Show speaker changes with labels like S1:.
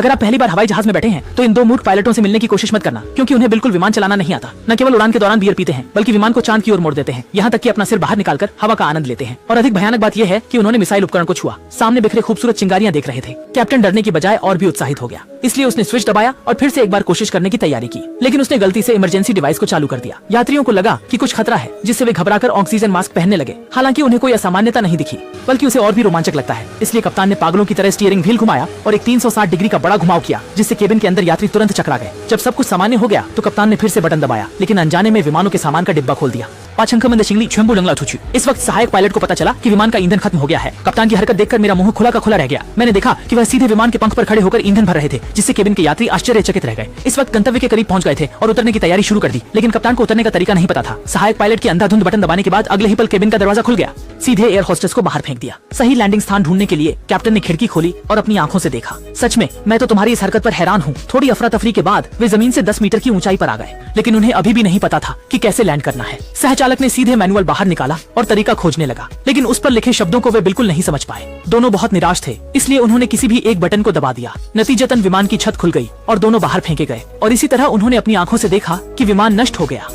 S1: अगर आप पहली बार हवाई जहाज में बैठे हैं तो इन दो मूर्ख पायलटों से मिलने की कोशिश मत करना, क्योंकि उन्हें बिल्कुल विमान चलाना नहीं आता। न केवल उड़ान के दौरान बियर पीते हैं, बल्कि विमान को चांद की ओर मोड़ देते हैं, यहाँ तक कि अपना सिर बाहर निकालकर हवा का आनंद लेते हैं। और अधिक भयानक बात यह है कि उन्होंने मिसाइल उपकरण को छुआ, सामने बिखरे खूबसूरत चिंगारियां देख रहे थे। कैप्टन डरने की बजाय और भी उत्साहित हो गया, इसलिए उसने स्विच दबाया और फिर से एक बार कोशिश करने की तैयारी की, लेकिन उसने गलती से इमरजेंसी डिवाइस को चालू कर दिया। यात्रियों को लगा कि कुछ खतरा है, जिससे वे घबराकर ऑक्सीजन मास्क पहनने लगे। हालांकि उन्हें कोई असामान्यता नहीं दिखी, बल्कि उसे और भी रोमांचक लगता है। इसलिए कप्तान ने पागलों की तरह स्टीयरिंग व्हील घुमाया और एक 360 डिग्री का बड़ा घुमाव किया, जिससे केबिन के अंदर यात्री तुरंत चकरा गए। जब सब कुछ सामान्य हो गया तो कप्तान ने फिर से बटन दबाया, लेकिन अनजाने में विमानों के सामान का डिब्बा खोल दिया। इस वक्त सहायक पायलट को पता चला कि विमान का ईंधन खत्म हो गया है। कप्तान की हरकत देखकर मेरा मुंह खुला का खुला रह गया। मैंने देखा कि वह सीधे विमान के पंख पर खड़े होकर ईंधन भर रहे थे, जिससे केबिन के यात्री आश्चर्यचकित रह गए। इस वक्त गंतव्य के करीब पहुंच गए थे और उतरने की तैयारी शुरू कर दी, लेकिन कप्तान को उतरने का तरीका नहीं पता था। सहायक पायलट की अंधाधुंध बटन दबाने के बाद अगले ही पल केबिन का दरवाजा खुल गया, सीधे एयर होस्टेस को बाहर फेंक दिया। सही लैंडिंग स्थान ढूंढने के लिए कैप्टन ने खिड़की खोली और अपनी आंखों से देखा। सच में मैं तो तुम्हारी इस हरकत पर हैरान हूँ। थोड़ी अफरा तफरी के बाद वे जमीन से 10 मीटर की ऊंचाई पर आ गए, लेकिन उन्हें अभी भी नहीं पता था कि कैसे लैंड करना है। सहचालक ने सीधे मैनुअल बाहर निकाला और तरीका खोजने लगा, लेकिन उस पर लिखे शब्दों को वे बिल्कुल नहीं समझ पाए। दोनों बहुत निराश थे, इसलिए उन्होंने किसी भी एक बटन को दबा दिया। नतीजतन विमान की छत खुल गई और दोनों बाहर फेंके गए, और इसी तरह उन्होंने अपनी आंखों से देखा कि विमान नष्ट हो गया।